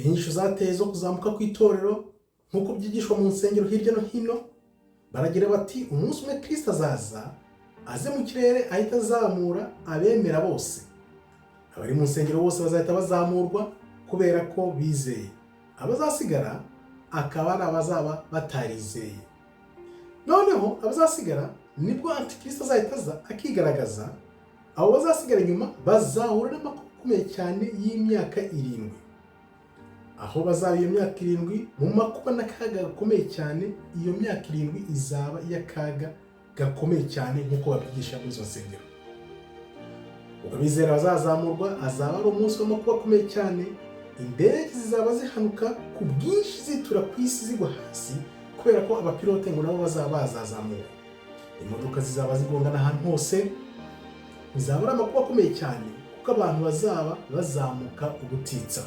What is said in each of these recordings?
inyigisho zateye zo kuzamuka kw'itorero nk'uko byigishwa mu nsengero hirya no hino. Baragira bati umunsi umwe Kristo azaza aze mu kirere ahita azamura abemera bose. Abari mu nsengero bose bazahita bazamurwa kubera ko bizeye. Abazasigara akaba ari abazaba batarizeye. Noneho abazasigara nibwo Antikristo azahita aza akigaragaza. Abo bazasigara inyuma bazahura n'amakuba akomeye cyane y'imyaka 7. Aho bazaba iyo myaka 7 mu makuba n'akaga gakomeye cyane, iyo myaka 7 izaba y'akaga gakomeye cyane nk'uko babyigisha muri izo nsengero. Ubwo bizera bazazamurwa azaba ari umunsi w'amakuba akomeye cyane. Indege zizaba zihanuka ku bwinshi zitura ku isi zigwa hasi kubera ko abapilote ngo nabo bazaba bazazamuka. Imodoka zizaba zigongana ahantu hose. Bizaba ari amakuba akomeye cyane kuko abantu bazaba bazamuka ubutitsa.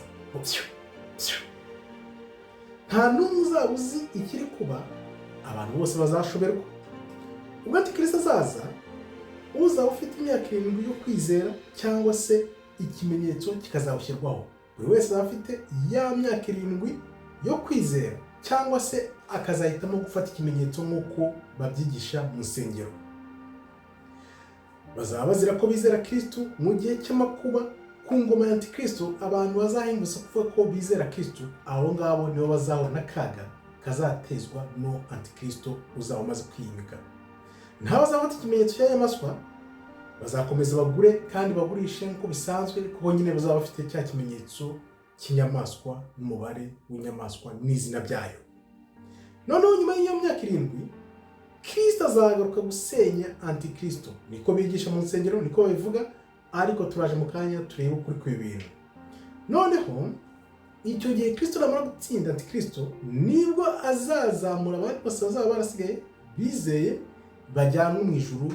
Nta n'umwe uzaba uzi ikiri kuba, abantu bose bazashoberwa. Ubwo Antikristo azaza, uzaba ufite imyaka 7 yo kwizera cyangwa se ikimenyetso kikazawushyirwaho. Buri wese azaba afite ya myaka 7 yo kwizera cyangwa se akazahitamo gufata ikimenyetso nk'uko babyigisha mu nsengero. Bazaba bazira ko bizera Kristo mu gihe cy'amakuba. Ku ngoma ya Antikristo abantu bazahingutse kuvuga ko bizera Kristo, abo ngabo nibo bazahura n'akaga kazatezwa no Antikristo uzaba umaze kwiyimika. Ntabazafata ikimenyetso cy'inyamaswa, bazakomeza bagure kandi bagurishe nk'uko bisanzwe, kuko nyine bazaba bafite cya kimenyetso cy'inyamaswa n'umubare w'inyamaswa n'izina byayo. Noneho nyuma y'iyo myaka 7 Kristo azagaruka gusenya Antikristo. Niko bigisha mu nsengero, niko babivuga, ariko turaje mu kanya turebe ukuri kw'ibintu. Noneho icyo gihe Kristo namara gutsinda Antikristo nibwo azazamura abandi bose bazaba barasigaye bizeye, bajyanwe mu ijuru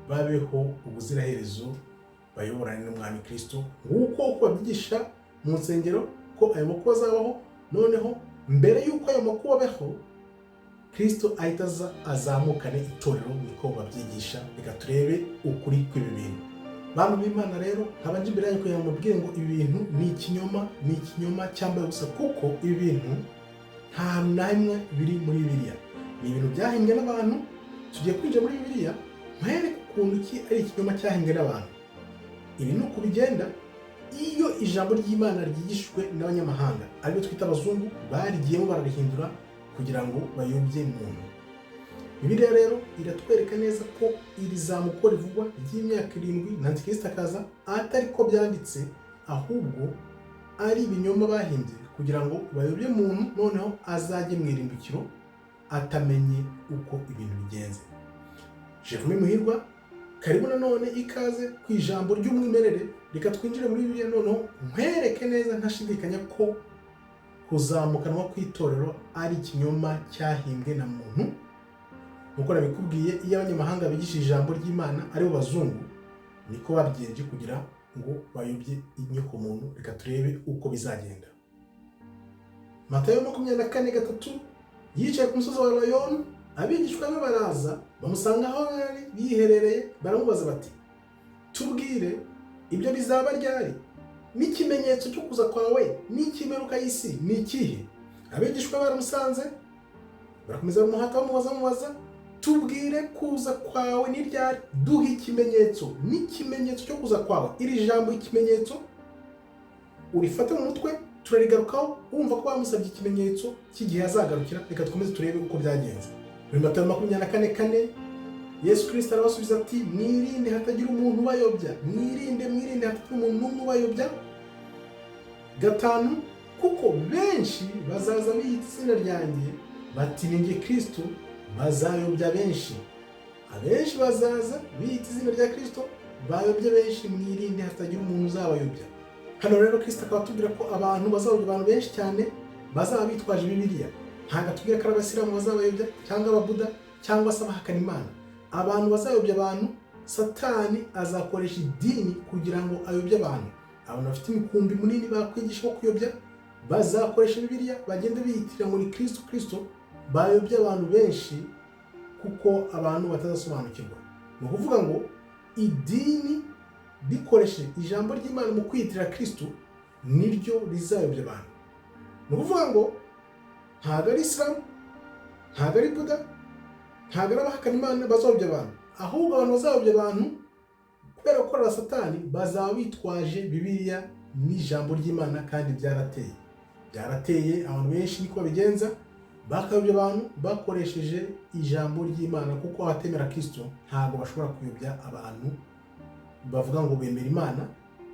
babeho ubuziraherezo bayoborane n'umwami Kristo nk'uko babyigisha mu nsengero ko ayo makuba azabaho. Noneho mbere y'uko ayo makuba abeho Kristo ahita azamukane itorero, niko babyigisha. Reka turebe ukuri kw'ibi bintu. Bantu b'Imana rero, nkabanje imbere yanyu kugira ngo mubwire ngo ibi bintu ni ikinyoma cyambaye gusa, kuko ibi bintu nta namwe biri muri Bibiliya. Ni ibintu byahimbwe n'abantu. Tugiye kwinjira muri Bibiliya mwereke ukuntu iki ari ikinyoma cyahimbwe n'abantu. Ibi ni uko bigenda iyo ijambo ry'Imana ryigishwe n'abanyamahanga, aribo twita abazungu, barigiyemo bararihindura kugira ngo bayobye umuntu. Bibiliya rero iratwereka neza ko iri zamuko rivugwa ry'imyaka 7 na Antikristo akaza atari ko byanditse, ahubwo ari ibinyoma bahimbye kugira ngo bayobye umuntu, noneho azajye mu irimbukiro atamenye uko ibintu bigenze. Jerome Muhirwa, karibu nanone ikaze ku ijambo ry'umwimerere. Reka twinjire muri Bibiliya noneho nkwereke neza ntashidikanya ko kuzamukanwa kw'itorero ari ikinyoma cyahimbwe na muntu. Nkuko nabikubwiye, iyo abanyamahanga bigishije ijambo ry'Imana ari bo bazungu, niko babigenje kugira ngo bayobye inyoko muntu. Reka turebe uko bizagenda. Matayo 24:3, yicaye ku musozi wa Elayono, abigishwa be baraza bamusanga aho yari biherereye, baramubaza bati tubwire ibyo bizaba ryari, n'ikimenyetso cyo kuza kwawe n'ikimeruka y'isi ni ikihe? Abigishwa baramusanze barakomeza bamubaza tubwire kuza kwawe ni ryari, duhe ikimenyetso, n'ikimenyetso cyo kuza kwawe. Iri jambo ikimenyetso urifate mu mutwe, turarigarukaho wumva ko bamusabye ikimenyetso cy'igihe azagarukira. Reka dukomeze turebe uko byagenze. Muri Matayo 24:4 Yesu Kristo arabasubiza ati mwirinde hatagira umuntu ubayobya, mwirinde hatagira umuntu n'umwe ubayobya. 5, kuko benshi bazaza biyita izina ryanjye bati ni njye Kristo, bazayobya benshi. Abenshi bazaza biyita izina rya Kristo bayobya benshi, mwirinde hatagira umuntu uzabayobya. Hano rero Kristo akaba atubwira ko abantu bazayobya abantu benshi cyane bazaba bitwaje Bibiliya. Ntabwo atubwira ko ari abasilamu bazabayobya cyangwa ababuda cyangwa se abahakana Imana. Abantu bazayobya abantu, Satani azakoresha idini kugira ngo ayobye abantu. Abantu bafite imikumbi munini bakwigisha ko kuyobya bazakoresha Bibiliya, bagende biyitirira ngo ni Kristo, bayobya abantu benshi kuko abantu batazasobanukirwa. Ni ukuvuga ngo idini rikoreshe ijambo ry'Imana mu kwiyitirira Kristo niryo rizayobya abantu. ni ukuvuga ngo ntabwo ari Isilamu, ntabwo ari Buda, ntabwo ari abahakana Imana bazayobya abantu, ahubwo abantu bazayobya abantu kubera gukorera Satani bazaba bitwaje Bibiliya n'ijambo ry'Imana, kandi byarateye abantu benshi niko babigenza, bakayobya abantu bakoresheje ijambo ry'Imana, kuko abatemera Kristo ntabwo bashobora kuyobya abantu bavuga ngo bemera Imana,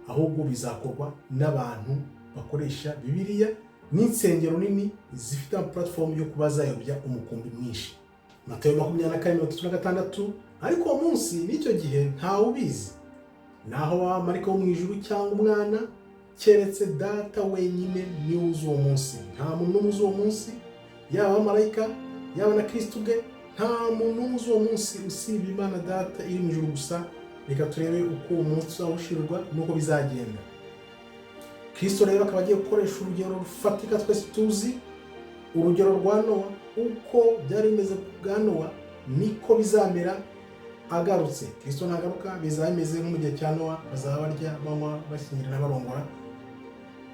ahubwo bizakorwa n'abantu bakoresha Bibiliya n'insengero nini zifite platform yo kuba zayobya umukumbi mwinshi. Matayo 24:36. Ariko uwo munsi n'icyo gihe ntawe ubizi, naho abamarayika bo mu ijuru cyangwa umwana, keretse Data wenyine niwe uzi uwo munsi. Nta muntu n'umwe uzi uwo munsi, yaba abamarayika yaba na Kristo ubwe, nta muntu n'umwe uzi uwo munsi usibye Imana Data iri mu ijuru gusa. Reka turebe uko uwo munsi uzawushirwa n'uko bizagenda. Kristo rero akaba agiye gukoresha urugero rufatika twese tuzi, urugero rwa Nowa. Uko byari bimeze bwa Nowa niko bizamera agarutse. Kristo nagaruka bizaba bimeze nko mu gihe cya Nowa, bazaba barya banywa bashyingirana barongora,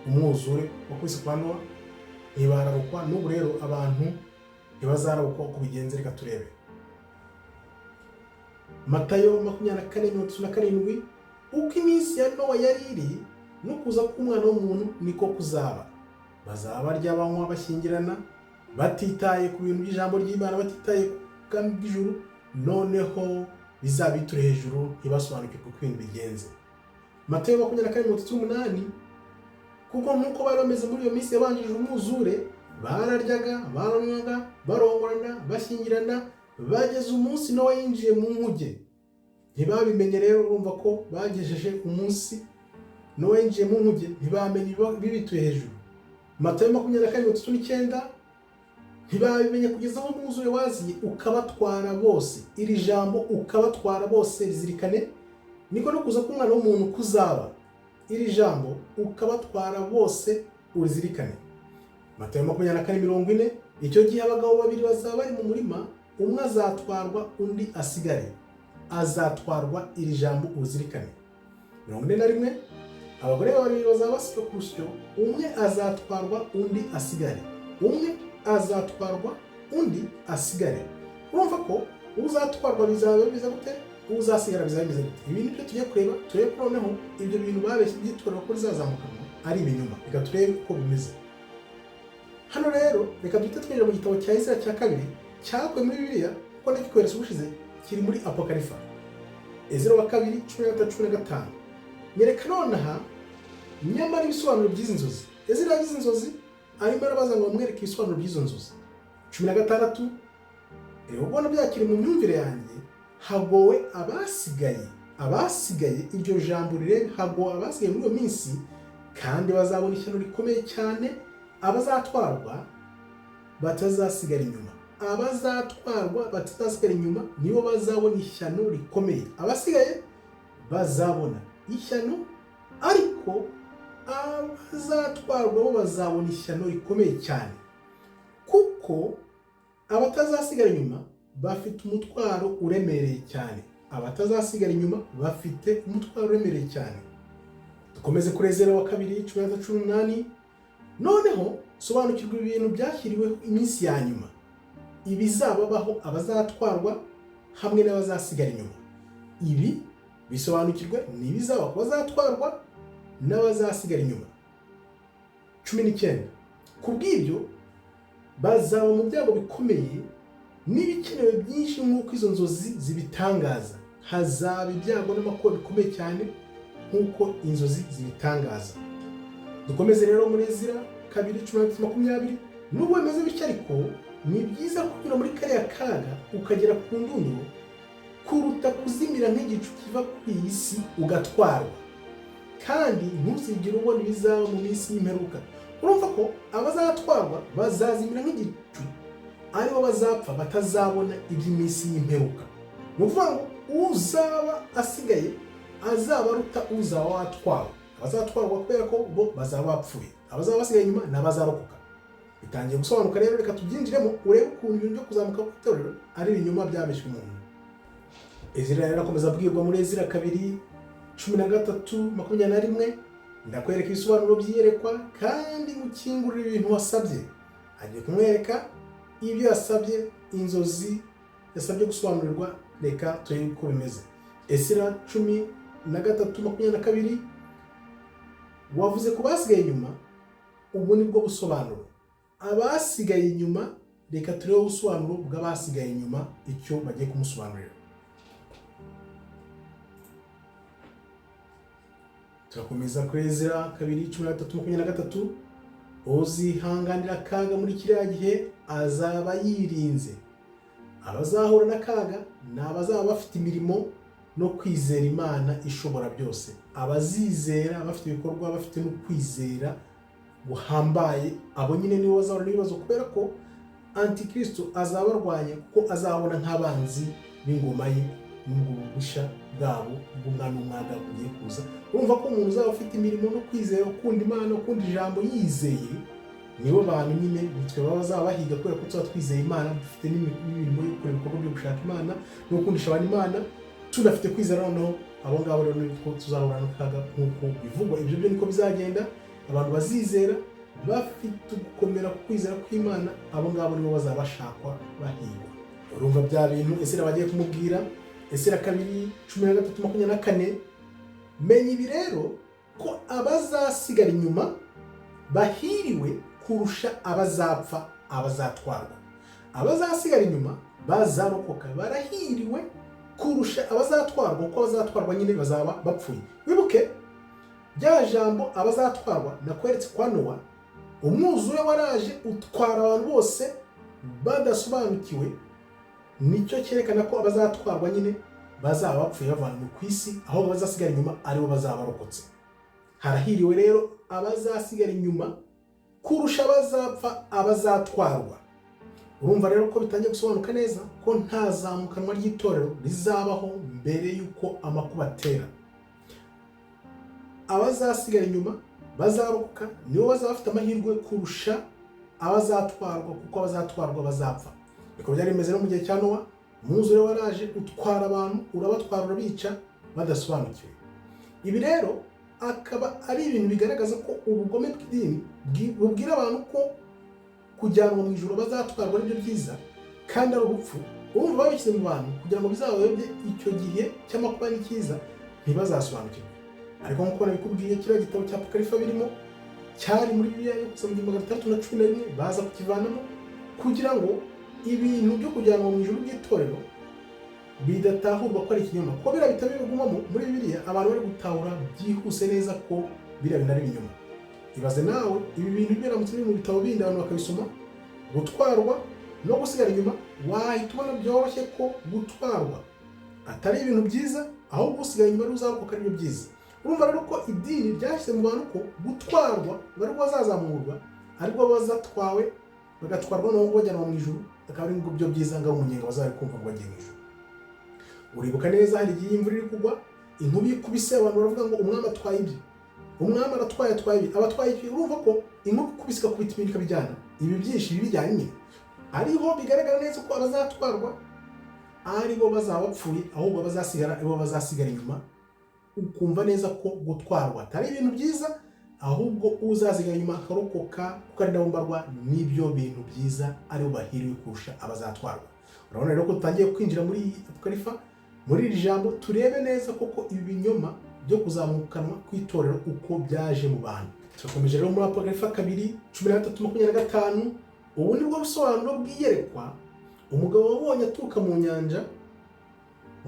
umwuzure wo kwisi kwa Nowa ntibarabukwa. N'ubu rero abantu ntibazarabukwa uko bigenze. Reka turebe Matayo 24:37. Uko iminsi ya Nowa yari iri no kuza k'Umwana w'umuntu niko kuzaba. Bazaba barya banywa bashyingirana, batitaye ku bintu by'ijambo ry'Imana, batitaye ku bwami bw'ijuru, noneho bizabiture hejuru ntibasobanukirwe uko ibintu bigenze. Matayo 24:38. Kuko nk'uko bari bameze muri iyo minsi yabanjirije umwuzure, bararyaga, baranywaga, barongorana, bashyingirana, bageze umunsi Nowa yinjiye mu nkuge. Ntibabimenye rero, urumva ko bagejeje umunsi Nowa yinjiye mu nkuge, ntibamenye bibituye hejuru. Matayo 24:39. Ntibabimenye kugeza aho umwuzure waziye ukabatwara bose. Iri jambo ukabatwara bose rizirikane, niko no kuza k'Umwana w'umuntu kuzaba. Iri jambo ukabatwara bose urizirikane. Matayo 24:40. Icyo gihe abagabo babiri bazaba bari mu murima, umwe azatwarwa undi asigare. Azatwarwa, iri jambo uzirikane. 41. Abagore babiri bazaba basiga ku rusyo, umwe azatwarwa undi asigare. Umwe azatwarwa undi asigare. Urumva ko uzatwarwa bizaba biza gute, uzasigara bizaba biza gute. Ibi nibyo tugiye kureba. Turebe ko noneho ibyo bintu babeshye byitwara ko rizazamukana ari ibinyoma. Reka turebe uko bimeze. Hano rero reka duhite twinjira mu gitabo cya Isaya cya 2 cyakuwe muri Bibiliya, kuko ndikweretse ubushize kiri muri Apokalifa. Ezra 2:13-15. Nyereka nonaha nyamara ibisobanuro by'izi nzozi. Ezra yagize inzozi, arimo arabaza ngo bamwereke ibisobanuro by'izo nzozi. 16. Rero ubona byakiri mu myumvire yanjye, hagowe abasigaye iryo jambo rirebe, hagowe abasigaye muri iyo minsi, kandi bazabona ishyano rikomeye cyane. Abazatwarwa batazasigara inyuma. Abazatwarwa batazasigara inyuma nibo bazabona ishyano rikomeye. Abasigaye bazabona ishyano, ariko abazatwarwa bo bazabona ishyano rikomeye cyane, kuko abatazasigara inyuma bafite umutwaro uremereye cyane. Abatazasigara inyuma bafite umutwaro uremereye cyane. Dukomeze kuri Ezra 2:18. Noneho sobanukirwa ibintu byashyiriweho iminsi ya nyuma, ibizababaho abazatwarwa hamwe n'abazasigara inyuma. Ibi bisobanukirwe n'ibizaba ku bazatwarwa n'abazasigara inyuma. 19. Kubw'ibyo bazaba mu byago bikomeye n'ibikenewe byinshi nk'uko izo nzozi zibitangaza. Hazaba ibyago n'amakuba bikomeye cyane nk'uko inzozi zibitangaza. Dukomeze rero muri Ezra 2:20. Nubwo bimeze bityo ariko ni byiza kunyura muri kariya kaga ukagera ku ndunduro, kuruta kuzimira nk'igicu kiva ku isi ugatwarwa. Kandi ntuzigire ubona ibizaba mu minsi y'imperuka. Urumva ko abazatwarwa bazazimira nk'igicu, aribo bazapfa batazabona iby'iminsi y'imperuka. Ni ukuvuga ngo uzaba asigaye azaba aruta uzaba watwawe. Abazatwarwa kubera ko bo bazaba bapfuye, abazaba basigaye inyuma n'abazarokoka. Bitangiye gusobanuka rero, reka tubyinjiremo urebe ukuntu ibintu byo kuzamuka kw'itorero ari ibinyoma byabeshywe umuntu. Ezra rero akomeza abwirwa muri Ezra 2:13-21. ndakwereka ibisobanuro by'iyerekwa kandi ngukingurira ibintu wasabye. Agiye kumwereka ibyo yasabye, inzozi yasabye gusobanurirwa. Reka turebe uko bimeze. Esira 13:22 wavuze ku basigaye inyuma. Ubu ni bwo busobanuro. Abasigaye inyuma, reka turebe ubusobanuro bw'abasigaye inyuma icyo bagiye kumusobanurira. Turakomeza kuri Ezra 2:13-23. Uzihanganira akaga muri kiriya gihe azaba yirinze. Abazahura n'akaga ni abazaba bafite imirimo no kwizera Imana ishobora byose. Abazizera bafite ibikorwa, bafite no kwizera guhambaye, abo nyine nibo bazahura n'ibibazo, kubera ko Antikristo azabarwanya, kuko azabona nk'abanzi b'ingoma ye n'ububisha bwabo bw'umwana w'umwaga ugiye kuza. Urumva ko umuntu uzaba ufite imirimo no kwizera, ukunda Imana, ukunda ijambo, yizeye, nibo bantu nyine bitwe baba bazaba bahiga, kubera ko tuba twizeye Imana, dufite n'imirimo yo gukora ibikorwa byo gushaka Imana no gukundisha abantu Imana, tunafite kwizera. Noneho abo ngabo rero niko tuzahura n'akaga nk'uko bivugwa. Ibyo byo niko bizagenda. Abantu bazizera bafite gukomera ku kwizera kw'Imana, abo ngabo nibo bazaba bashakwa bahigwa. Urumva bya bintu Esira bagiye kumubwira. Esira 2:13-24. Menya ibi rero ko abazasigara inyuma bahiriwe kurusha abazapfa, abazatwarwa. Abazasigara inyuma bazarokoka barahiriwe kurusha abazatwarwa, kuko abazatwarwa nyine bazaba bapfuye. Wibuke rya jambo abazatwarwa nakweretse kwa Nowa. Umwuzure waraje utwara abantu bose badasobanukiwe. Nicyo cyerekana ko abazatwarwa nyine bazaba bapfuye bavanywe ku isi, aho bazasigara inyuma aribo bazaba barokotse. Harahiriwe rero abazasigara inyuma kurusha abazapfa, abazatwarwa. Urumva rero ko bitangiye gusobanuka neza ko nta zamukanwa ry'itorero rizabaho mbere y'uko amakuba atera. Abazasigara inyuma bazarokoka, nibo bazaba bafite amahirwe kurusha abazatwarwa, kuko abazatwarwa bazapfa. Niko byari bimeze no mu gihe cya Nowa. Umwuzure waraje utwara abantu, urabatwara, urabica badasobanukiwe. Ibi rero akaba ari ibintu bigaragaza ko ubugome bw'idini bubwira abantu ko kujyanwa mu ijuru bazatwarwa ari byo byiza, kandi ari urupfu. Urumva babishyize mu bantu kugira ngo bizabayobye icyo gihe cy'amakuba n'ikiza, ntibazasobanukirwe. Ariko nk'uko nabikubwiye, kiriya gitabo cya Apokalifa birimo cyari muri Bibiliya yo kuva mu 611 baza kukivanamo, kugira ngo ibintu byo kujyanwa mu ijuru by'itorero bidatahurwa ko ari ikinyoma. Kuko biriya bitabo bigumamo muri Bibiliya, abantu bari gutahura byihuse neza ko biriya bintu ari ibinyoma. Ibaze nawe ibi bintu biramutse biri mu bitabo bindi abantu bakabisoma, gutwarwa no gusigara inyuma, wahita ubona byoroshye ko gutwarwa atari ibintu byiza, ahubwo gusigara inyuma ari uzarokoka ari byo byiza. Urumva rero ko idini ryashyize mu bantu ko gutwarwa bari bazazamurwa, ariko bazatwawe bagatwarwa no bajyanwa mu ijuru, akaba ari byo byiza, ngaho umunyenga bazari kumva ngo bagiye mu ijuru. Uribuka neza hari igihe imvura iri kugwa, inkubi ikubise, abantu baravuga ngo umwami atwaye ibye, umwami aratwaye ibi, abatwaye ibi. Urumva ko inkubi ikubise ikakubita ibintu ikabijyana, ibi byinshi bijyanye. Ariho bigaragara neza ko abazatwarwa aribo bazaba bapfuye, ahubwo abazasigara aribo bazasigara inyuma. Ukumva neza ko gutwarwa atari ibintu byiza, ahubwo uzasigara inyuma akarokoka kuko ari ndabumbarwa n'ibyo bintu byiza, aribo bahiriwe kurusha abazatwarwa. Urabona rero ko tutangiye kwinjira muri Apokalifa, muri iri jambo turebe neza koko ibi binyoma byo kuzamukanwa kw'itorero uko byaje mu bantu. Turakomeje rero muri Apokalifa 2:13-25. Ubu ni bwo busobanuro bw'iyerekwa umugabo wabonye aturuka mu nyanja.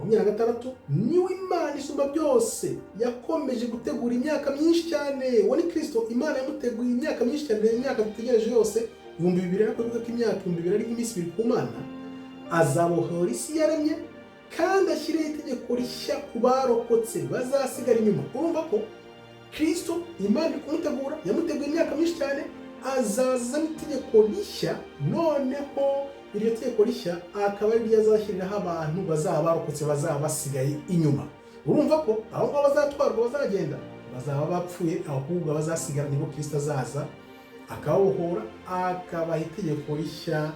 26 niwe Imana isumba byose yakomeje gutegura imyaka myinshi cyane. We ni Kristo. Imana yamuteguye imyaka myinshi cyane, imyaka dutegereje yose 2000, ariko bivuga ko imyaka 2000 ari nk'iminsi 2 ku Mana. Azabohora isi yaremye kandi ashyiraho itegeko rishya ku barokotse bazasigara inyuma. Urumva ko Kristo Imana iri kumutegura, yamuteguye imyaka myinshi cyane, azaza n'itegeko rishya. Noneho iryo tegeko rishya akaba ari ryo azashyiriraho abantu bazaba barokotse, bazaba basigaye inyuma. Urumva ko aho ngabo bazatwarwa bazagenda bazaba bapfuye, ahubwo abazasigara nibo Kristo azaza akabohora, akabaha itegeko rishya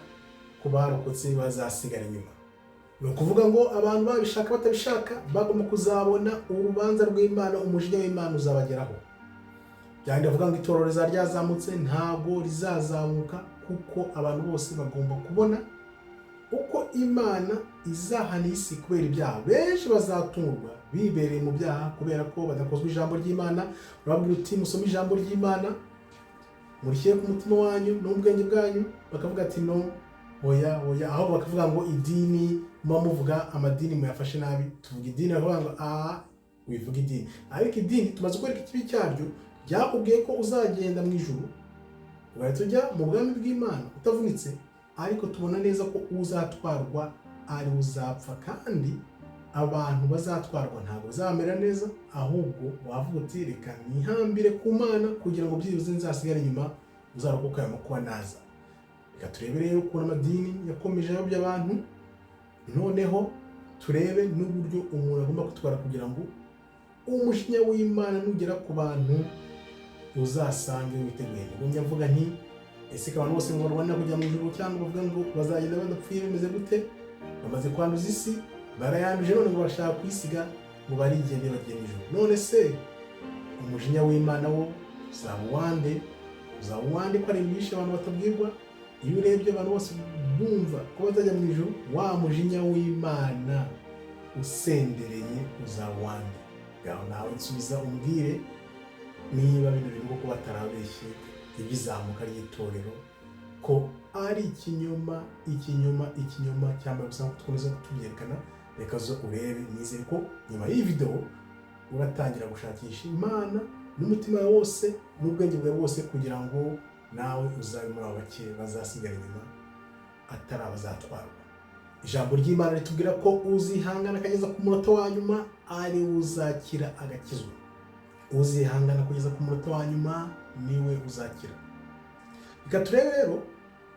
ku barokotse bazasigara inyuma. Ni ukuvuga ngo abantu babishaka batabishaka bagomba kuzabona urubanza rw'Imana, umujinya w'Imana uzabageraho. byandi avuga ngo itorero ryazamutse ntago rizazamuka, kuko abantu bose bagomba kubona uko Imana izahana isi kubera ibyaha. Benshi bazatungurwa bibereye mu byaha kubera ko badakozwe ijambo ry'Imana. Urababwira uti musome ijambo ry'Imana, murishyire ku mutima wanyu n'ubwenge bwanyu, bakavuga ati no, oya, aho bakavuga ngo idini, muba muvuga amadini muyafashe nabi. Tuvuga idini, bakavuga ngo wivuga idini. Ariko idini tumaze kwereka ikibi cyaryo, ryakubwiye ko uzagenda mu ijuru ugahita ujya mu bwami bw'Imana utavunitse, ariko tubona neza ko uzatwarwa ari uzapfa, kandi abantu bazatwarwa ntabwo bazamera neza, ahubwo wavuga uti reka nihambire ku Mana kugira ngo byibuze nzasigare inyuma, uzarokoka aya makuba naza. Reka turebe rero ukuntu amadini yakomeje ayobya abantu, noneho turebe n'uburyo umuntu agomba kutwara kugira ngo umujinya w'Imana nugera ku bantu uzasange witeguye. Njya mvuga nti ese abantu bose ngo barwana kujya mu ijuru, cyangwa bavuga ngo bazagenda badapfuye bimeze gute? Bamaze kwanduza isi, barayanduje, none ngo bashaka kwisiga ngo barigende bagiye mu ijuru. None se umujinya w'Imana wo uzaba uwande ko ari ibishe abantu batabwirwa? Iyo urebye abantu bose bumva ko bazajya mu ijuru, wa mujinya w'Imana usendereye uzaba uwande? Ngaho nawe nsubiza umbwire niba bino bintu ko batarabeshye ibizamuka ry'itorero ko ari ikinyoma cyangwa gusa tukomeza kutubyerekana. Reka zo urebe, nizere ko nyuma y'iyi video uratangira gushakisha Imana n'umutima wose n'ubwenge bwawe bwose, kugira ngo nawe uzabe muri abo bake bazasigara inyuma atari abazatwarwa. Ijambo ry'Imana ritubwira ko uzihangana akageza ku munota wa nyuma ari uzakira agakizwa. Uzihangana kugeza ku munota wa nyuma niwe uzakira. Reka turebe rero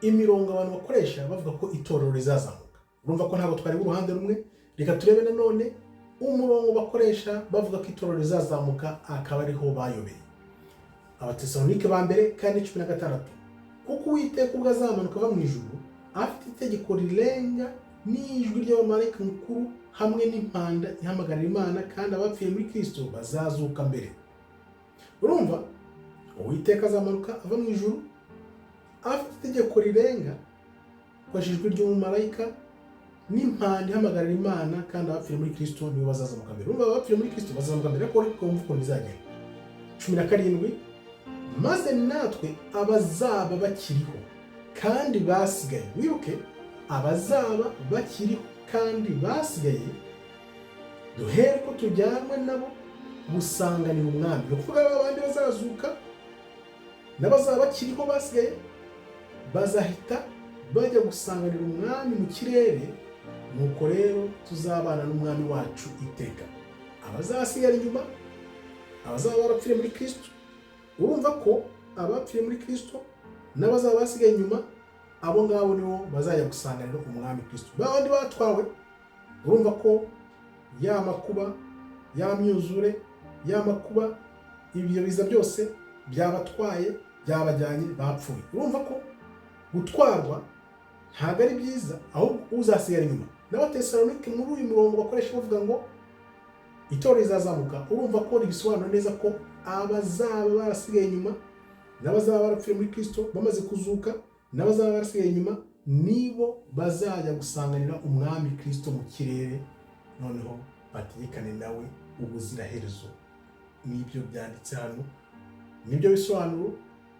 imirongo abantu bakoresha bavuga ko itorero rizazamuka. Urumva ko ntabwo twari uruhande rumwe. Reka turebe nanone umurongo bakoresha bavuga ko itorero rizazamuka, akaba ariho bayobeye. Abatesalonike ba mbere 4:16, kuko Uwiteka ubwo azamanuka ava mu ijuru afite itegeko rirenga n'ijwi ry'abamarayika mukuru hamwe n'impanda ihamagarira Imana, kandi abapfuye muri Kristo bazazuka mbere. Urumva Uwiteka azamanuka ava mu ijuru afite itegeko rirenga akoresheje ijwi ry'umumarayika n'impanda ihamagarira Imana, kandi abapfuye muri Kristo nibo bazazamuka mbere. Urumva abapfuye muri Kristo bazazamuka mbere, ariko kumva ukuntu bizagenda. 17, maze natwe abazaba bakiriho kandi basigaye, wibuke abazaba bakiriho kandi basigaye, duhere ko tujyanwe nabo gusanganira umwami. Ni ukuvuga abandi bazazuka n'abazaba bakiriho basigaye bazahita bajya gusanganira umwami mu kirere. Nuko rero tuzabana n'umwami wacu iteka. Abazasigara inyuma, abazaba barapfiriye muri Kristo, urumva ko abapfiriye muri Kristo n'abazaba basigaye inyuma, abo ngabo nibo bazajya gusanganira umwami Kristo. Babandi batwawe, urumva ko ya makuba, ya myuzure, ya makuba, ibyo biza byose byabatwaye, byabajyanye, bapfuye. Urumva ko gutwarwa ntabwo ari byiza, ahubwo uzasigara inyuma. N'Abatesalonike muri uyu murongo bakoresha bavuga ngo itorero rizazamuka, urumva ko ribisobanura neza ko abazaba barasigaye inyuma n'abazaba barapfuye muri Kristo bamaze kuzuka n'abazaba barasigaye inyuma nibo bazajya gusanganira umwami Kristo mu kirere, noneho bategekane nawe ubuziraherezo. Nibyo byanditse hano, nibyo bisobanuro.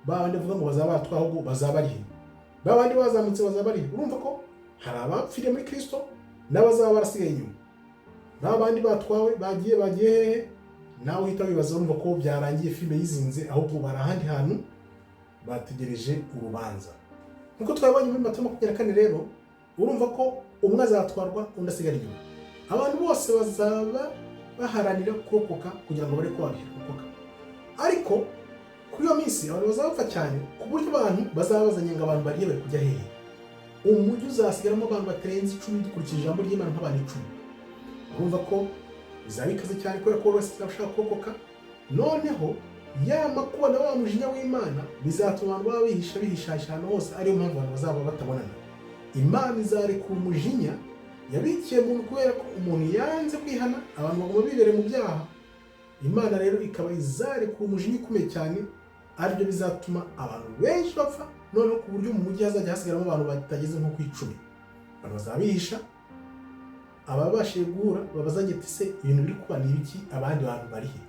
Babandi bavuga ngo bazaba batwaho, ahubwo bazaba ari he? Babandi bazamutse bazaba ari he? Urumva ko hari abapfiriye muri Kristo n'abazaba barasigaye inyuma. Babandi batwawe bagiye hehe? Nawe uhita wibaza, urumva ko byarangiye filime yizinze, ahubwo bari ahandi hantu bategereje urubanza. Nkuko twabonye muri Matayo 24 rero, urumva ko umwe azatwarwa undi asigara inyuma. Abantu bose bazaba baharanira kurokoka kugira ngo bare ko barokoka. Ariko kuri iyo minsi abantu bazapfa cyane ku buryo abantu bazabazanye ngo abantu bariye bari kujya hehe. Umujyi uzasigaramo abantu batarenze 10 dukurikije ijambo ry'Imana nk'abantu 10. Urumva ko bizabikaze cyane kubera ko bose bashaka kurokoka. Noneho ya makuba na wa mujinya w'Imana bizatuma abantu baba bihisha ahantu hose, ariyo mpamvu abantu bazaba batabonana. Imana izarekura umujinya yabikiye umuntu kubera ko umuntu yanze kwihana, abantu bagomba bibere mu byaha. Imana rero ikaba izarekura umujinya ukomeye cyane aribyo bizatuma abantu benshi bapfa, noneho ku buryo mu mujyi hazajya hasigaramo abantu batageze nko ku 10. Abantu bazabihisha, ababashije guhura babazanye ati se ibintu biri kuba ni ibiki, abandi bantu bari he?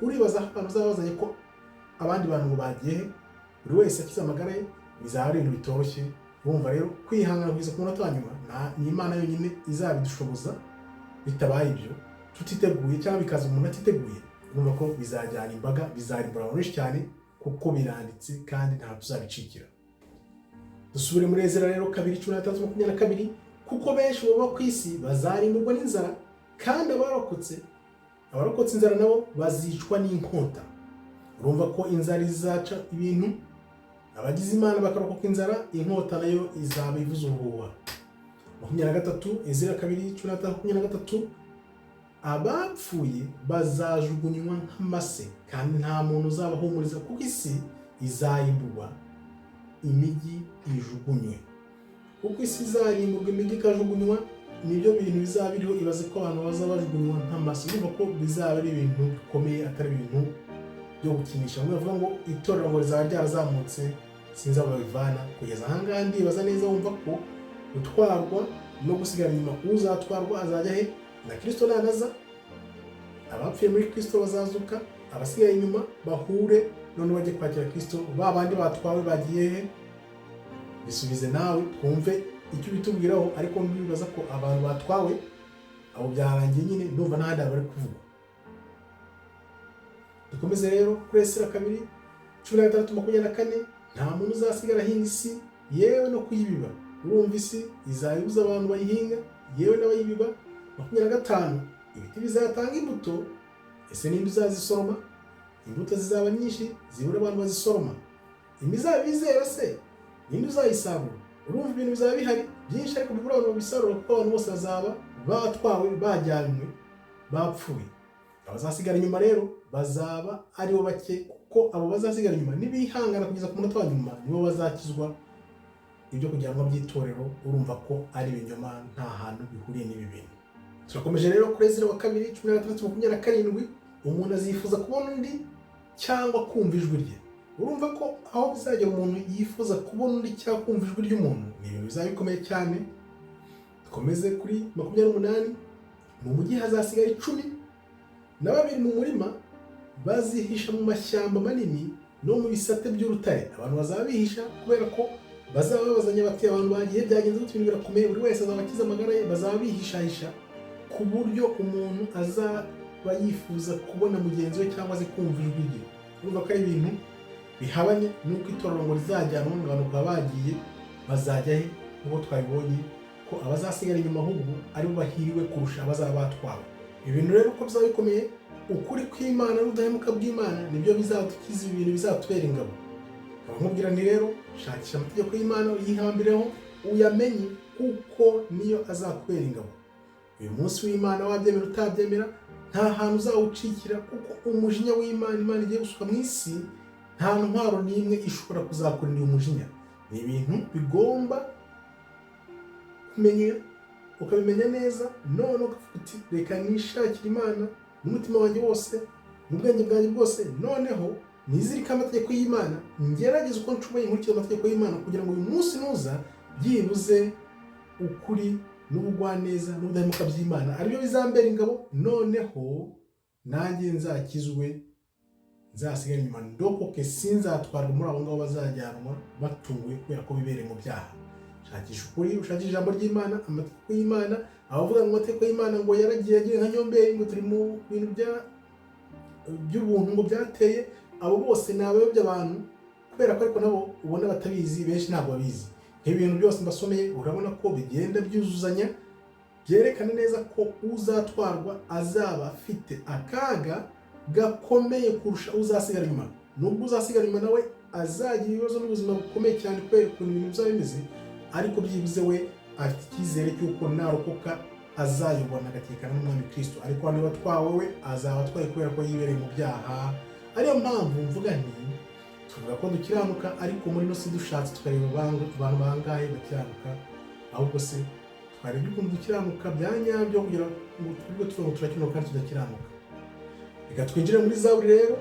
Uribaza abantu bazabazanye ko abandi bantu ngo bagiye he? Buri wese akize amagara ye, bizaba ari ibintu bitoroshye. Bumva rero kwihangana kugeza ku munota wa nyuma ni Imana yonyine izabidushoboza. Bitabaye ibyo tutiteguye cyangwa bikaza umuntu atiteguye, urumva ko bizajyana imbaga, bizarimbura abantu benshi cyane, kuko biranditse kandi nta tuzabicikira. Dusubire muri Ezra rero 2:13-22, kuko benshi baba ku isi bazarimburwa n'inzara, kandi abarokotse inzara nabo bazicwa n'inkota. Urumva ko inzara izaca ibintu, abagize Imana bakarokoka inzara, inkota nayo izaba ivuza ubuhuha. 23, Ezra 2:13-23, abapfuye bazajugunywa nk'amase, kandi nta muntu uzabahumuriza, kuko isi izarimburwa imijyi ijugunywe. Kuko isi izarimburwa imijyi ikajugunywa, nibyo bintu bizaba biriho. Ibaze ko abantu bazaba bajugunywa nk'amase, urumva ko bizaba ari ibintu bikomeye, atari ibintu byo gukinisha. Bavuga ngo itorero ngo rizaba ryarazamutse, sinzi aho babivana. Kugeza ahangaha ndibaza neza, wumva ko gutwarwa no gusigara inyuma, uzatwarwa azajya he? Na Kristo nanaza, abapfuye muri Kristo bazazuka, abasigaye inyuma bahure, none bajye kwakira Kristo. Ba bandi batwawe bagiye he? Bisubize nawe twumve icyo bitubwiraho. Ariko ndibaza ko abantu batwawe abo byarangiye nyine, ndumva n'ahandi bari kuvuga. Dukomeze rero kuri Ezra 2:16-24, nta muntu uzasigara ahinga isi, yewe no kuyibiba. Urumva isi izayibuza abantu bayihinga, yewe n'abayibiba. 25, ibiti bizatanga imbuto, ese ninde uzazisoroma? Imbuto zizaba nyinshi, zibura abantu bazisoroma. Imizabibu izera se, ninde uzayisarura? Urumva ibintu bizaba bihari byinshi, ariko bibura abantu babisarura, kuko abantu bose bazaba batwawe, bajyanywe, bapfuye. Abazasigara inyuma rero bazaba aribo bake, kuko abo bazasigara inyuma nibihangana kugeza ku munota wa nyuma, nibo bazakizwa. Ibyo kujyanwa by'itorero urumva ko ari ibinyoma, nta hantu bihuriye n'ibi bintu. Turakomeje rero kuri Ezra 2:16-27, umuntu azifuza kubona undi cyangwa kumva ijwi rye. Urumva ko aho bizagera umuntu yifuza kubona undi cyangwa kumva ijwi ry'umuntu, ni ibintu bizaba bikomeye cyane. Dukomeze kuri 28, mu mujyi hazasigara 10, na 2 mu murima bazihisha mu mashyamba manini no mu bisate by'urutare. Abantu bazaba bihisha kubera ko bazaba babazanye bati abantu bagiye byagenze gutyo, ibintu birakomeye, buri wese azaba akiza amagara ye. Bazaba bihishahisha ku buryo umuntu azaba yifuza kubona mugenzi we cyangwa se kumva ijwi rye. Urumva ko ari ibintu bihabanye nuko itorero ngo rizajyanwa, abantu bakaba bagiye, bazajya he? Nk'uko twabibonye ko abazasigara inyuma ahubwo aribo bahiriwe kurusha abazaba batwawe. Ibintu rero uko bizaba bikomeye, ukuri kw'Imana n'ubudahemuka bw'Imana nibyo bizadukiza, ibintu bizatubera ingabo. Nkubwira nti rero shakisha amategeko y'Imana, uyihambireho, uyamenye, kuko niyo azakubera ingabo. Uyu munsi w'Imana, wabyemera utabyemera, nta hantu uzawucikira, kuko umujinya w'Imana Imana igiye gusuka mu isi, nta ntwaro n'imwe ishobora kuzakurinda uyu mujinya. Ni ibintu bigomba kumenya, ukabimenya neza, none ukavuga uti reka nishakire Imana n'umutima wanjye wose, n'ubwenge bwanjye bwose, noneho nizirika amategeko y'Imana, ngerageze uko nshoboye nkurikije amategeko y'Imana, kugira ngo uyu munsi nuza byibuze ukuri n'ubugwaneza n'ubudahemuka by'Imana aribyo bizambera ingabo, noneho nanjye nzakizwe, nzasigara inyuma ndokoke, sinzatwarwa muri abo ngabo bazajyanwa batunguwe kubera ko bibereye mu byaha. Shakisha ukuri, ushakisha ijambo ry'Imana, amategeko y'Imana. Abavuga ngo amategeko y'Imana ngo yaragiye nka nyomberi, ngo turi mu bintu by'ubuntu ngo byateye, abo bose ni abayobya abantu, kubera ko ariko nabo ubona batabizi, benshi ntabwo babizi. Nk'ibintu byose mbasomeye urabona ko bigenda byuzuzanya, byerekana neza ko uzatwarwa azaba afite akaga gakomeye kurusha uzasigara inyuma. Nubwo uzasigara inyuma nawe azagira ibibazo n'ubuzima bukomeye cyane kubera ukuntu ibintu bizaba bimeze, ariko byibuze we afite icyizere cy'uko narokoka azayobona agatekana n'Umwami Kristo. Ariko niba atwawe we azaba atwaye kubera ko yibereye mu byaha. Ariyo mpamvu mvuga nti tuvuga ko dukiranuka, ariko muri no si dushatse tukareba abantu bangahe bakiranuka, ahubwo se twarebye ukuntu dukiranuka bya nyabyo kugira ngo twebwe tuvuga ngo turakiranuka kandi tudakiranuka. Reka twinjire muri Zaburi rero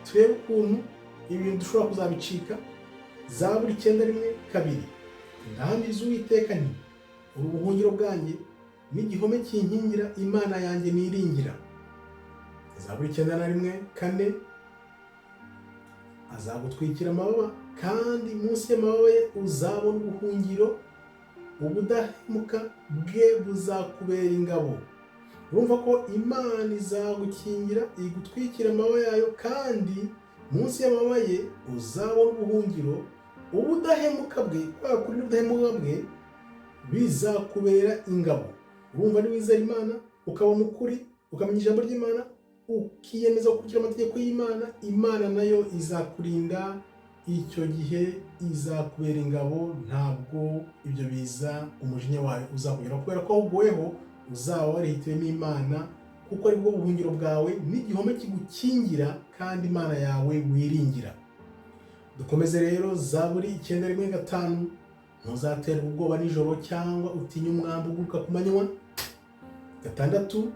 turebe ukuntu ibintu dushobora kuzabicika. Zaburi 9:2, ndahambiriza Uwiteka nti uri ubuhungiro bwanjye n'igihome kinkingira, Imana yanjye niringira. Zaburi 9:4, azagutwikira amababa kandi munsi y'amababa ye uzabona ubuhungiro, ubudahemuka bwe buzakubera ingabo. Urumva ko Imana izagukingira, igutwikira amababa yayo, kandi munsi y'amababa ye uzabona ubuhungiro, ubudahemuka bwe, kwa kuri ubudahemuka bwe bizakubera ingabo. Urumva niwizera Imana, ukaba mukuri, ukamenya ijambo ry'Imana, ukiyemeza gukurikira amategeko y'Imana, Imana nayo izakurinda. Icyo gihe izakubera ingabo, ntabwo ibyo biza umujinya wawe uzakugeraho, kubera ko ahubwo weho uzaba warihitiyemo Imana, kuko ari bwo buhungiro bwawe n'igihome kigukingira, kandi Imana yawe wiringira. Dukomeze rero Zaburi 9:5, ntuzaterwa ubwoba nijoro cyangwa utinye umwambi uguruka ku manywa. 6,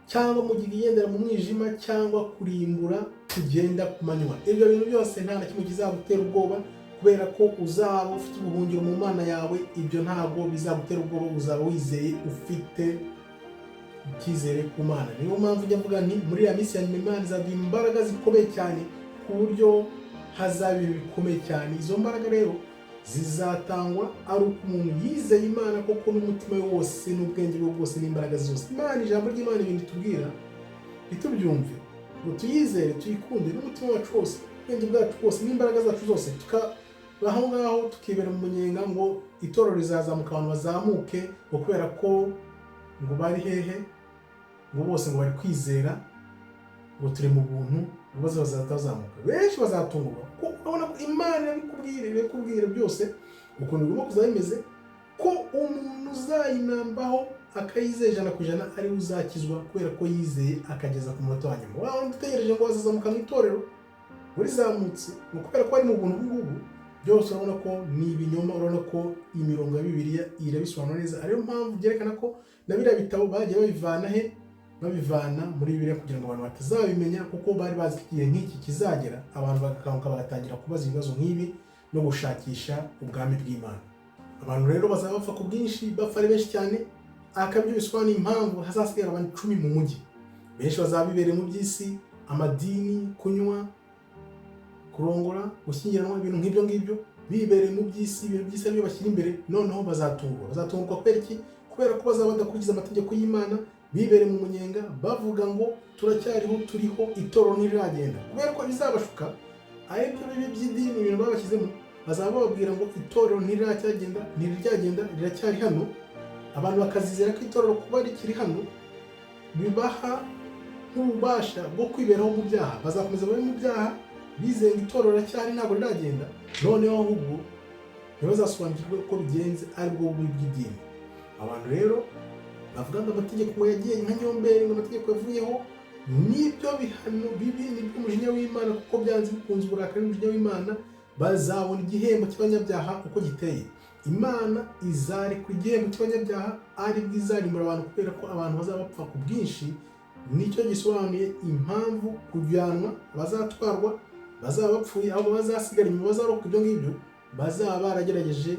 cyangwa mu gihe ugendera mu mwijima, cyangwa kurimbura kugenda ku manywa. Ibyo bintu byose nta na kimwe kizagutera ubwoba, kubera ko uzaba ufite ubuhungiro mu Mana yawe. Ibyo ntabwo bizagutera ubwoba, uzaba wizeye, ufite icyizere ku Mana. Niyo mpamvu njya mvuga nti muri ya minsi ya nyuma Imana izaduha imbaraga zikomeye cyane, ku buryo hazaba ibintu bikomeye cyane. Izo mbaraga rero zizatangwa ari uko umuntu yizeye Imana koko n'umutima we wose n'ubwenge bwe bwose n'imbaraga zose. Imana, ijambo ry'Imana ibintu itubwira ntitubyumve, ngo tuyizere, tuyikunde n'umutima wacu wose, ubwenge bwacu bwose n'imbaraga zacu zose, aho ngaho tukibera mu munyenga ngo itorero rizazamuka, abantu bazamuke, ngo kubera ko ngo bari hehe, ngo bose ngo bari kwizera, ngo turi mu buntu, bose bazatazamuka. Benshi bazatungurwa, kuko urabona ko Imana ibikubwira byose ukuntu bigomba kuzaba bimeze, ko umuntu uzayinambaho akayizeye 100% ari uzakizwa, kubera ko yizeye akageza ku munota wa nyuma. Waba utegereje ngo azazamuka mu itorero urizamutse, ngo kubera ko ari mu buntu bw'ubu, byose urabona ko ni ibinyoma. Urabona ko imirongo ya Bibiliya irabisobanura neza. Ariyo mpamvu byerekana ko na biriya bitabo bagiye babivana muri Bibiliya kugira ngo abantu batazabimenya, kuko bari bazi ko igihe nk'iki kizagera, abantu bagakanguka bagatangira kubaza ibibazo nk'ibi no gushakisha ubwami bw'Imana. Abantu rero bazaba bapfa ku bwinshi, bapfa ari benshi cyane. Akabyo bisobanura impamvu hazasigara abantu 10 mu mujyi. Benshi bazaba bibereye mu by'isi, amadini, kunywa, kurongora, gushyingiranwa, ibintu nk'ibyo ngibyo, bibereye mu by'isi, ibintu by'isi ari byo bashyira imbere. Noneho bazatungurwa kubera iki? Kubera ko bazaba badakurikiza amategeko y'Imana, bibereye mu munyenga, bavuga ngo turacyariho, turiho, itorero ntiriragenda. Kubera ko bizabashuka aribyo bibi by'idini, ibintu babashyizemo, bazaba bababwira ngo itorero ntiriryagenda, riracyari hano. Abantu bakazizera ko itorero kuba rikiri hano bibaha nk'ububasha bwo kwiberaho mu byaha. Bazakomeza babe mu byaha, bizeye ngo itorero riracyari, ntabwo riragenda. Noneho ahubwo ntibazasobanukirwe uko bigenze, aribwo bubi bw'idini. Abantu rero bavuga ngo amategeko ngo yagiye nka nyomberi, ngo amategeko yavuyeho, nibyo bihano bibi, nibyo umujinya w'Imana, kuko byanze bikunze uburakari n'umujinya w'Imana. Bazabona igihembo cy'abanyabyaha uko giteye. Imana izarekura igihembo cy'abanyabyaha, ari bwo izarimbura abantu, kubera ko abantu bazaba bapfa ku bwinshi. Nicyo gisobanuye impamvu kujyanwa, bazatwarwa, bazaba bapfuye, abo bazasigara inyuma bazarokoka ibyo ngibyo, bazaba baragerageje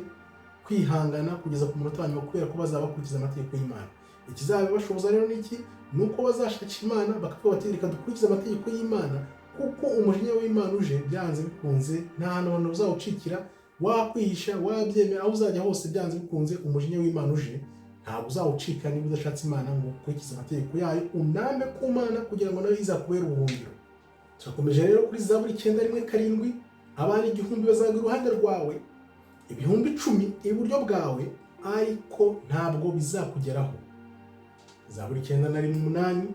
kwihangana kugeza ku munota wa nyuma, kubera ko bazaba bakurikiza amategeko y'Imana. Ikizabibashoboza rero niki? Nuko bazashakisha Imana, bakavuga bati reka dukurikize amategeko y'Imana, kuko umujinya w'Imana uje byanze bikunze, nta hantu abantu bazawucikira, wakwihisha, wabyemera, aho uzajya hose byanze bikunze umujinya w'Imana uje ntabwo uzawucika niba udashatse Imana ngo ukurikize amategeko yayo, unambe ku Mana kugira ngo nayo izakubera ubuhungiro. Turakomeje rero kuri Zaburi 9:7, abantu 1000 bazaga iruhande rwawe, ibihumbi 10 iburyo bwawe, ariko ntabwo bizakugeraho. Zaburi 9:8,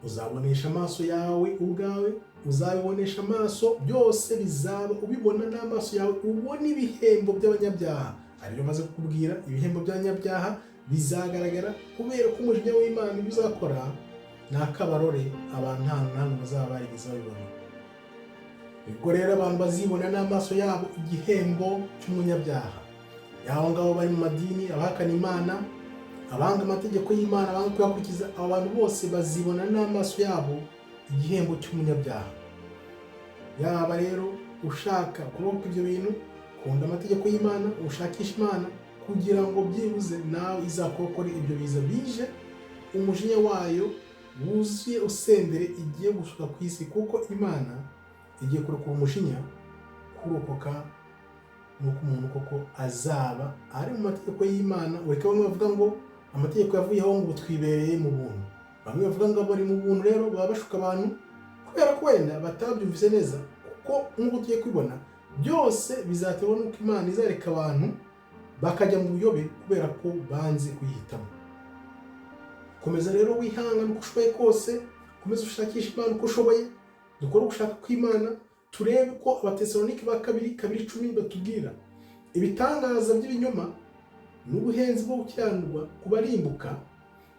uzabonesha amaso yawe ubwawe, uzabibonesha amaso, byose bizaba ubibona n'amaso yawe, ubona ibihembo by'abanyabyaha. Ariyo maze kukubwira, ibihembo by'abanyabyaha bizagaragara, kubera ko umujinya w'Imana ibyo uzakora ni akabarore, abantu nta namwe bazaba barigeze babibona. Ubwo rero abantu bazibona n'amaso yabo igihembo cy'umunyabyaha. Yaho ngabo bari mu madini, abahakana Imana, abanga amategeko y'Imana, abanga kuyakurikiza, abo bantu bose bazibona n'amaso yabo igihembo cy'umunyabyaha. Yaba rero ushaka kurokoka ibyo bintu, kunda amategeko y'Imana, ushakisha Imana kugira ngo byibuze nawe izakurokore ibyo biza bije, umujinya wayo wuzuye usendere igiye gushuka ku isi, kuko Imana igiye kurokora umujinya. Kurokoka nuko umuntu koko azaba ari mu mategeko y'Imana. Ureke bamwe bavuga ngo amategeko yavuyeho ngo twibereye mu buntu, bamwe bavuga ngo bari mu buntu, rero baba bashuka abantu kubera ko wenda batabyumvise neza, kuko nk'uko tugiye kubibona byose bizaterwa n'uko Imana izareka abantu bakajya mu buyobe kubera ko banze kuyihitamo. Komeza rero wihangane uko ushoboye kose, komeza ushakisha Imana uko ushoboye, dukore ugushaka kw'Imana, turebe ko Abatesalonike ba kabiri 2:10 batubwira ibitangaza by'ibinyoma n'ubuhenzi bwo gukiranirwa kubarimbuka,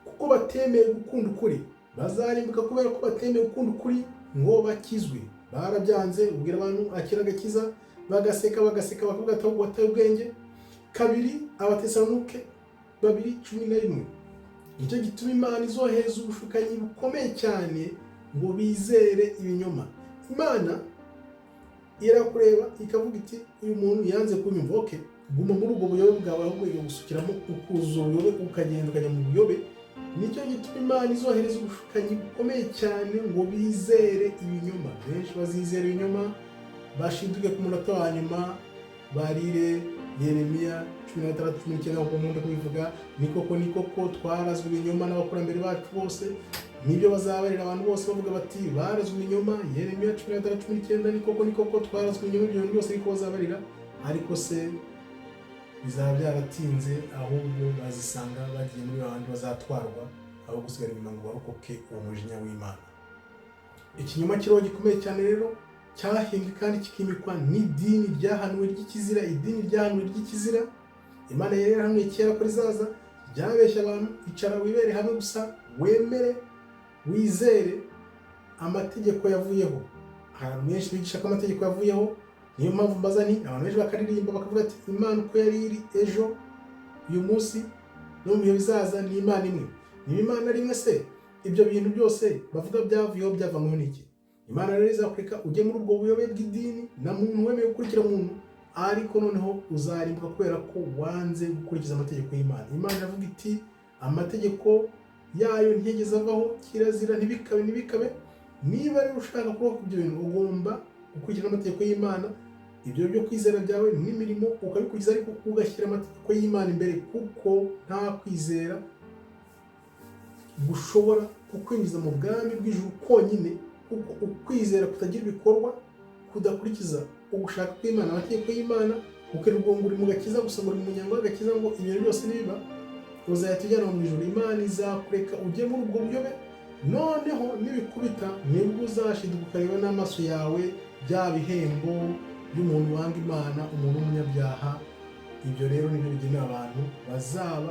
kuko batemeye gukunda ukuri. Bazarimbuka kubera ko batemeye gukunda ukuri ngo bakizwe. Barabyanze, ubwira abantu akira agakiza, bagaseka bakavuga ati ahubwo wataye ubwenge. 2 Abatesalonike 2:11. Nicyo gituma Imana izohereza ubushukanyi bukomeye cyane ngo bizere ibinyoma. Imana irakureba ikavuga iti uyu muntu yanze kunyumva, okay, guma muri ubwo buyobe bwawe, ahubwo igusukiramo ukuzuza ubuyobe, ukagenda ukajya mu buyobe. Nicyo gituma Imana izohereza ubushukanyi bukomeye cyane ngo bizere ibinyoma. Benshi bazizera ibinyoma, bashiduke ku munota wa nyuma, barire Yeremiya 16:19 nk'uko nkunda kubivuga. Ni koko twarazwe ibinyoma n'abakurambere bacu bose. Nibyo bazabarira abantu bose bavuga bati barazwe ibinyoma. Yeremiya 16:19 ni koko twarazwe ibinyoma, ibyo byose ariko bazabarira. Ariko se bizaba byaratinze, ahubwo bazisanga bagiye muri abandi bazatwarwa, aho gusigara inyuma ngo barokoke uwo mujinya w'Imana. Ikinyoma kiriho gikomeye cyane rero, cyahimbwe kandi kikimikwa n'idini ryahanuwe ry'ikizira. Idini ryahanuwe ry'ikizira Imana yari yarahanuye kera ko rizaza, ryabeshya abantu. Icara wibere hamwe gusa, wemere wizere amategeko yavuyeho. Hari abantu benshi bigisha ko amategeko yavuyeho. Niyo mpamvu mbaza nti abantu benshi bakaririmba bakavuga ati Imana uko yari iri ejo, uyu munsi no mu bihe bizaza ni Imana imwe. Ni Imana rimwe se? Ibyo bintu byose bavuga byavuyeho byavanyweho n'iki? Imana rero izakureka ujye muri ubwo buyobe bw'idini, na muntu wemeye gukurikira muntu, ariko noneho uzarimbuka kubera ko wanze gukurikiza amategeko y'Imana. Imana iravuga iti amategeko yayo ntiyigeze avaho, kirazira ntibikabe. Niba rero ushaka kurokoka ibyo bintu, ugomba gukurikira amategeko y'Imana. Ibyo byo kwizera byawe n'imirimo ukabikurikiza, ariko ugashyira amategeko y'Imana imbere, kuko nta kwizera gushobora kukwinjiza mu bwami bw'ijuru konyine. Kuko ukwizera kutagira ibikorwa, kudakurikiza ugushaka kw'Imana, amategeko y'Imana, ukirirwa ngo uri mu gakiza gusa, ngo uri mu munyango w'agakiza, ngo ibintu byose nibiba uzahita ujyanwa mu ijuru. Imana izakureka ujye muri ubwo buyobe, noneho nibikubita nibwo uzashiduka ukareba n'amaso yawe bya bihembo by'umuntu wanga Imana, umuntu w'umunyabyaha. Ibyo rero nibyo bigenewe abantu bazaba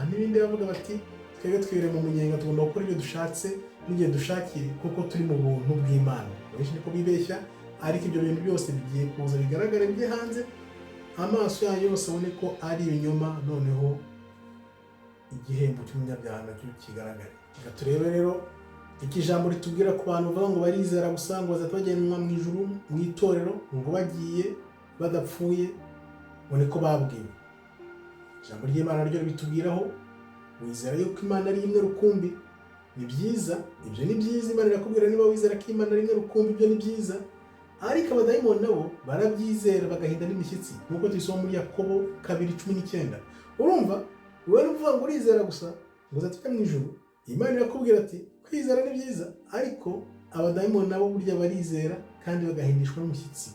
n'ibindi bavuga bati twebwe twibere mu munyenga, tugomba gukora ibyo dushatse n'igihe dushakiye, kuko turi mu buntu bw'Imana. Benshi niko bibeshya, ariko ibyo bintu byose bigiye kuza bigaragara bijye hanze, amaso yayo yose abone ko ari ibinyoma, noneho igihembo cy'umunyabyaha nacyo kigaragara. Reka turebe rero iki jambo ritubwira ku bantu bavuga ngo barizera gusa, ngo bazatwagenwa mu ijuru mu itorero, ngo bagiye badapfuye, ngo niko babwiwe. Ijambo ry'Imana ryo bitubwiraho wizera yuko Imana ari imwe rukumbi. Ni byiza, ibyo ni byiza. Imana irakubwira niba wizera ko Imana ari imwe rukumbi, ibyo ni byiza. Ariko abadayimoni nabo barabyizera bagahinda n'imishyitsi, nk'uko tubisoma muri Yakobo 2:19. Urumva, wowe uvuga ngo urizera gusa ngo uzatujya mu ijuru, Imana irakubwira ati kwizera ni byiza, ariko abadayimoni nabo burya barizera kandi bagahindishwa n'umushyitsi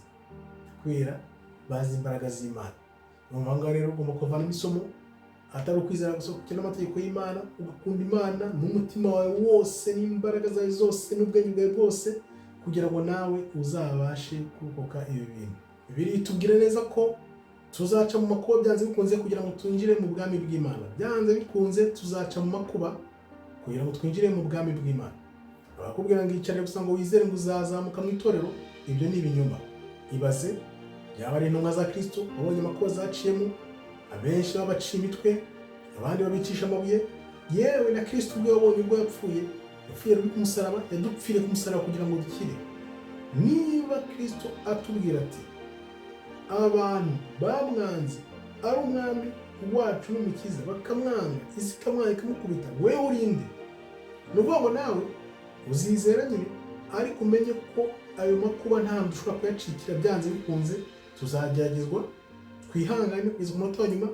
kubera bazi imbaraga z'Imana. Urumva ngaho rero ugomba kuvanamo isomo, atari ukwizera gusa kuko n'amategeko y'Imana, ugakunda Imana n'umutima wawe wose n'imbaraga zawe zose n'ubwenge bwawe bwose, kugira ngo nawe uzabashe kurokoka ibi bintu. Bibiliya itubwira neza ko tuzaca mu makuba byanze bikunze kugira ngo twinjire mu bwami bw'Imana. Byanze bikunze tuzaca mu makuba kugira ngo twinjire mu bwami bw'Imana. Abakubwira ngo icarire gusa ngo wizere ngo uzazamuka mu itorero, ibyo ni ibinyoma. Ibaze yaba ari intumwa za Kristo babonye amakuba zaciyemo, abenshi babaciye imitwe, abandi babicisha amabuye. Yewe na Kristo ubwo yabonye ubwo yapfuye ruri ku musaraba, yadupfiriye ku musaraba kugira ngo dukire. niba Kristo atubwira ati abantu bamwanze ari umwami wacu n'umukiza bakamwanga, isi ikamwanga ikamukubita, wewe urinde, ni ukuvuga ngo nawe uzizera nyine, ariko umenye ko ayo makuba ntabwo dushobora kuyacikira, byanze bikunze tuzageragezwa, twihangane kugeza ku munota wa nyuma,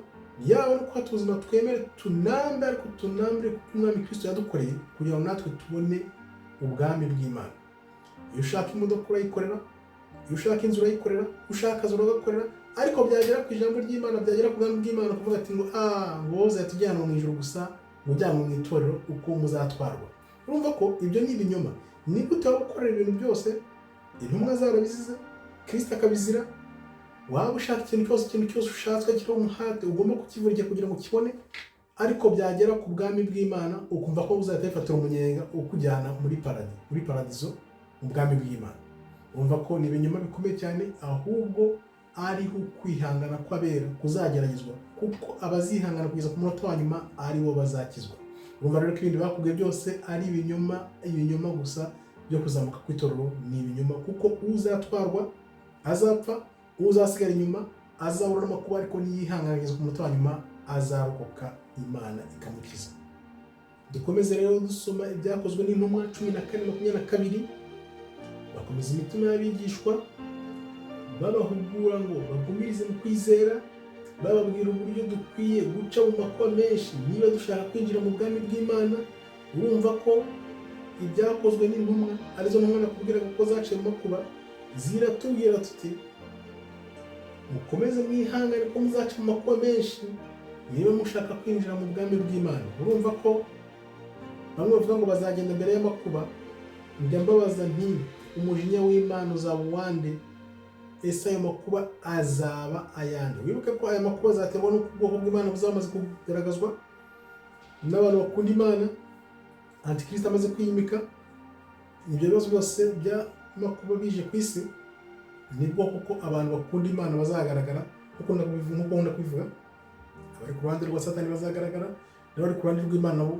yaba no kuba tuzima twemere tunambe, ariko tunambire kuko umwami Kristo yadukoreye kugira ngo natwe tubone ubwami bw'Imana. Iyo ushaka imodoka urayikorera, iyo ushaka inzu urayikorera, ushaka akazi uragakorera, ariko byagera ku ijambo ry'Imana, byagera ku bwami bw'Imana kuvuga ati ngo boza yatujyana mu ijuru gusa, mujyanwe mu itorero uko muzatwarwa. Urumva ko ibyo ni ibinyoma. Ni gute waba ukorera ibintu byose intumwa zarabizize, Kristo akabizira, waba ushaka ikintu cyose ushatswe kiriho umuhate ugomba kukivurira kugira ngo ukibone, ariko byagera ku bwami bw'Imana ukumva ko uzahita wifatira umunyenga ukujyana muri paradizo mu bwami bw'Imana. Urumva ko ni ibinyoma bikomeye cyane, ahubwo ariho kwihangana kw'abera kuzageragezwa, kuko abazihangana kugeza ku munota wa nyuma ari bo bazakizwa. Urumva rero ko ibindi bakubwiye byose ari ibinyoma gusa byo kuzamuka kw'itorero ni ibinyoma, kuko uzatwarwa azapfa, uzasigara inyuma azahura n'amakuba, ariko niyihangana kugeza ku munota wa nyuma azarokoka, Imana ikamukiza. Dukomeze rero dusoma ibyakozwe n'intumwa 14:22. Bakomeza imitima y'abigishwa babahugura ngo bagumirize mu kwizera, bababwira uburyo dukwiye guca mu makuba menshi niba dushaka kwinjira mu bwami bw'Imana. Urumva ko ibyakozwe n'intumwa arizo ntumwa nakubwira ko zaciye mu makuba, ziratubwira tuti mukomeze mwihangane ko muzaca mu makuba menshi niba mushaka kwinjira mu bwami bw'Imana. Urumva ko bamwe bavuga ngo bazagenda mbere y'amakuba. Njya mbabaza nti umujinya w'Imana uzaba uwande? Ese ayo makuba azaba ayande? Wibuke ko aya makuba azaterwa n'uko ubwoko bw'Imana buzamaze kugaragazwa n'abantu bakunda Imana, Antikristo amaze kwiyimika. Ibyo bibazo byose by'amakuba bije ku isi nibwo kuko abantu bakunda Imana bazagaragara, kuko nkunda kubivuga, abari ku ruhande rwa Satani bazagaragara, n'abari ku ruhande rw'Imana bo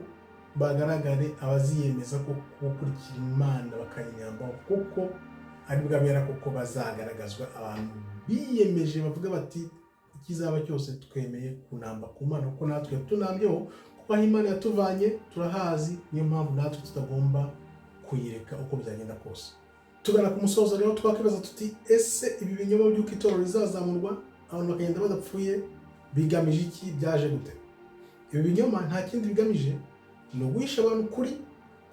bagaragare, abaziyemeza ko gukurikira Imana bakayinyambaho, kuko ari bwabera kuko bazagaragazwa abantu biyemeje bavuga bati ikizaba cyose twemeye kunamba ku Mana, kuko natwe tunambyeho, kuko aho Imana yatuvanye turahazi, niyo mpamvu natwe tutagomba kuyireka uko byagenda kose. Tugana ku musozo rero twakwibaza tuti ese ibi binyoma by'uko itorero rizazamurwa abantu bakagenda badapfuye bigamije iki? Byaje gute? Ibi binyoma nta kindi bigamije, ni uguhisha abantu kuri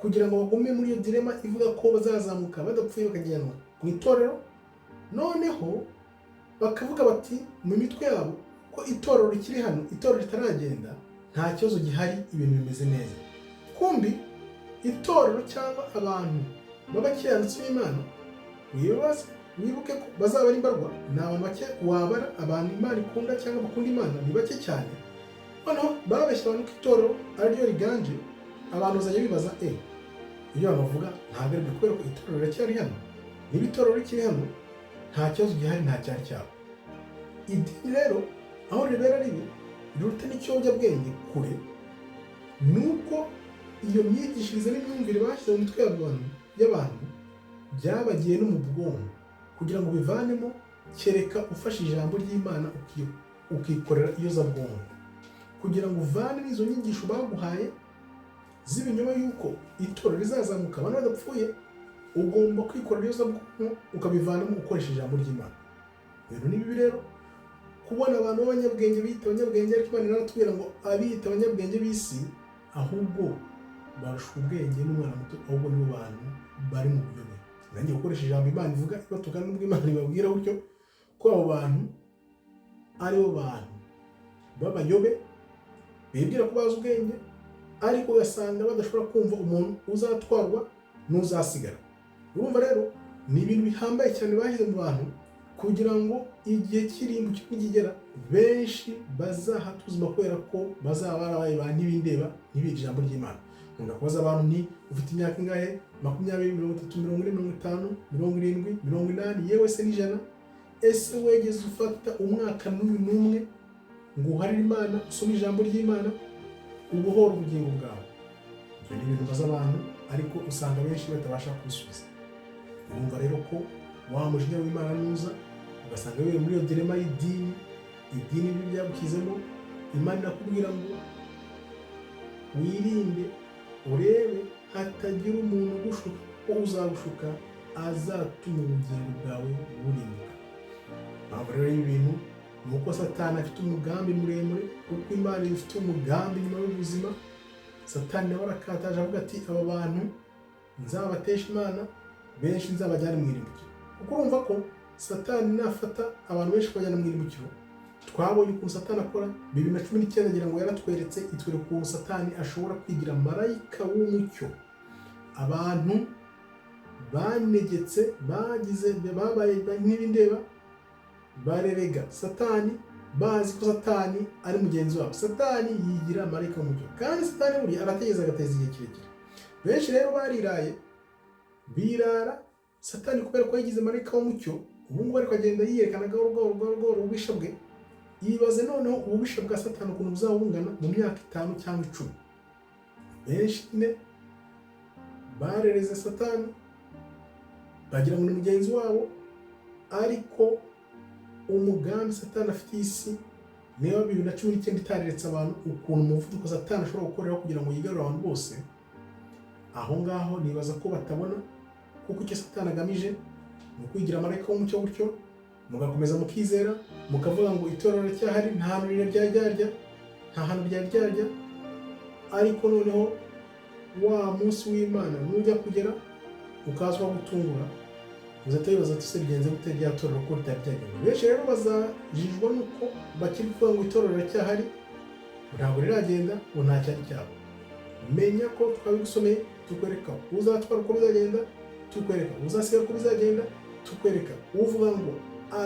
kugira ngo bagume muri iyo dilema ivuga ko bazazamuka badapfuye bakajyanwa mu itorero, noneho bakavuga bati mu mitwe yabo ko itorero rikiri hano, itorero ritaragenda, nta kibazo gihari, ibintu bimeze neza. Kumbi itorero cyangwa abantu b'abakiranutsi b'Imana, wibuke ko bazaba ari mbarwa, ni abantu bake wabara. Abantu Imana ikunda cyangwa bakunda Imana ni bake cyane. Noneho babeshya abantu ko itorero ari ryo riganje, abantu bazajya bibaza ibyo abantu bavuga ntabwo ari byo, kubera ko itorero riracyari hano. Niba itorero rikiri hano, nta kibazo gihari, nta cyari cyabo. Idini rero aho ribera ribi riruta n'ikiyobyabwenge kure, nuko iyo myigishirize n'imyumvire bashyize mu mitwe y'abantu byabagiye no mu bwonko kugira ngo bivanemo, kereka ufashe ijambo ry'Imana ukikorera iyozabwonko, kugira ngo uvane izo nyigisho baguhaye z'ibinyoma yuko itorero rizazamuka abantu badapfuye. Ugomba kwikorera iyozabwonko ukabivanamo ukoresha ijambo ry'Imana. Rero ni bibi rero kubona abantu b'abanyabwenge biyita abanyabwenge, ariko Imana iratubwira ngo abiyita abanyabwenge b'isi ahubwo barusha ubwenge n'umwana muto, ahubwo nibo bantu bari mu buyobe. Nanjye gukoresha ijambo Imana ivuga ibatukana n'ubwo Imana ibabwira gutyo, ko abo bantu aribo bantu b'abayobe bibwira ko bazi ubwenge, ariko ugasanga badashobora kumva umuntu uzatwarwa n'uzasigara. Urumva rero ni ibintu bihambaye cyane bashyize mu bantu kugira ngo igihe cy'irimbuka nikigera benshi bazahata ubuzima, kubera ko bazaba barabaye ba ntibindeba ntibige ijambo ry'Imana. Nkunda kubaza abantu nti ufite imyaka ingahe? 20, 30, 40, 50, 70, 80, yewe se n'ijana? Ese wegeze ufata umwaka n'umwe ngo uharire Imana, usome ijambo ry'Imana, ubohora ubugingo bwawe? Ibyo ni ibintu baza abantu, ariko usanga benshi batabasha kubisubiza. urumva rero ko wa mujinya w'Imana nuza ugasanga wiwe muri iyo dilema y'idini, idini byo byagukizemo, Imana irakubwira ngo wirinde urebe hatagira umuntu ugushuka, ko uzagushuka azatuma ubugingo bwawe burimbuka. Mpamvu rero y'ibintu ni uko Satani afite umugambi muremure, kuko Imana ifite umugambi nyuma y'ubuzima. Satani nawe arakataje avuga ati aba bantu nzabatesha Imana, benshi nzabajyana mu irimbukiro. Kuko urumva ko Satani nafata abantu benshi kubajyana mu irimbukiro, twabonye ukuntu Satani akora. 2019 ngira ngo yaratweretse, itwereka ukuntu Satani ashobora kwigira marayika w'umucyo. Abantu banegetse bagize babaye nk'ibindeba barerega Satani, bazi ko Satani ari mugenzi wabo. Satani yigira marayika w'umucyo, kandi Satani buri arategeza agateza igihe kirekire. Benshi rero bariraye birara Satani kubera ko yagize marayika w'umucyo. Ubu ngubu ariko agenda yiyerekana gahoro ububisha bwe. Yibaze noneho ububisha bwa Satani ukuntu buzaba bungana mu myaka 5 cyangwa 10. Benshi ne barereze Satani bagira ngo ni mugenzi wabo, ariko umugambi Satani afite isi niyo 2019 itareretse abantu ukuntu umuvuduko Satani ashobora gukorera kugira ngo yigarure abantu bose. Aho ngaho nibaza ko batabona, kuko icyo Satani agamije ni ukwigira marayika w'umucyo gutyo, mugakomeza mukizera, mukavuga ngo itorero cyahari, nta hantu ryarya, ariko noneho wa munsi w'Imana nujya kugera ukazwa gutungura, uzatayibaza ati se bigenze gute rya torero ko ritabyagenda. Benshi rero bazajijwa nuko bakiri kuvuga ngo itorero cyahari, ntabwo riragenda, ngo nta cyari cyabo. Menya ko twabigusomeye, tukwereka uzatwara uko bizagenda, tukwereka uzasiga uko bizagenda, tukwereka uvuga ngo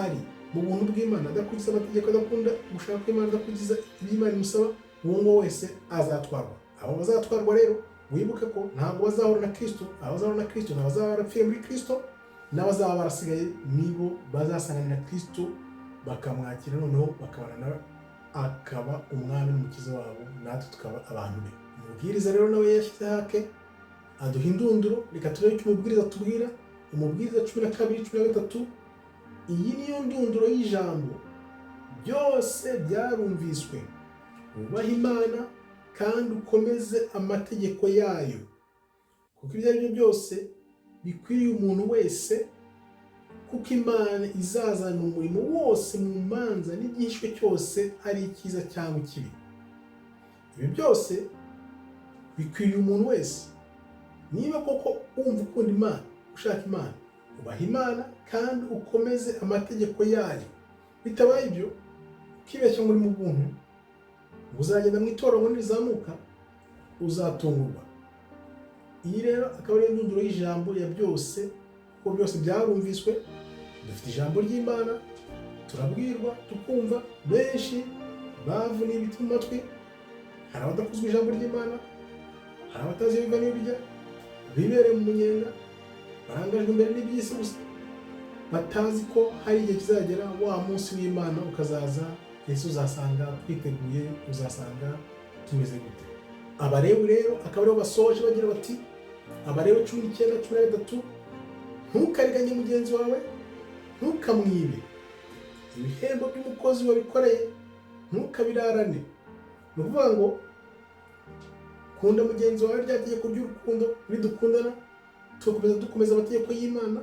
ari mu buntu bw'Imana adakurikiza amategeko, adakunda gushaka Imana, adakurikiza Imana imusaba, uwo ngo wese azatwarwa. Abo bazatwarwa rero wibuke ko ntabwo bazahura na Kristo. Abazahura na Kristo ni abazaba barapfiye muri Kristo, n'abazaba barasigaye nibo bazasanganira Kristo bakamwakira, noneho bakabana nawe akaba umwami n'umukiza wabo, natwe tukaba abantu be. Umubwiriza rero nawe yashyize hake aduha indunduro. Reka turebe icyo umubwiriza atubwira. Umubwiriza 12:13, iyi niyo ndunduro y'ijambo. Byose byarumviswe, ubaha Imana kandi ukomeze amategeko yayo, kuko ibyo ari byo byose bikwiriye umuntu wese, kuko Imana izazana umurimo wose mu manza n'igihishwe cyose, ari icyiza cyangwa ikibi. Ibi byose bikwiriye umuntu wese. Niba koko wumva ukunda Imana, ushaka Imana, ubaha Imana kandi ukomeze amategeko yayo. Bitabaye ibyo ukibeshya ngo uri mu buntu, uzagenda mu itorero ngo nirizamuka uzatungurwa. Iyi rero akaba ari indunduro y'ijambo ya byose, kuko byose byarumviswe. Dufite ijambo ry'Imana, turabwirwa tukumva. Benshi bavuniye ibiti mu matwi, hari abadakuzwa ijambo ry'Imana, hari abatazi iyo biva n'iyo bijya, bibereye mu munyenga, barangajwe imbere n'iby'isi gusa, batazi ko hari igihe kizagera wa munsi w'Imana ukazaza. Yesu uzasanga twiteguye, uzasanga tumeze gute. Abalewi rero akaba aribo basoje bagira bati, Abalewi 19:13, ntukariganye mugenzi wawe, ntukamwibe, ibihembo by'umukozi wabikoreye ntukabirarane. Ni ukuvuga ngo kunda mugenzi wawe, rya tegeko ry'urukundo. Nidukundana dukomeza amategeko y'Imana,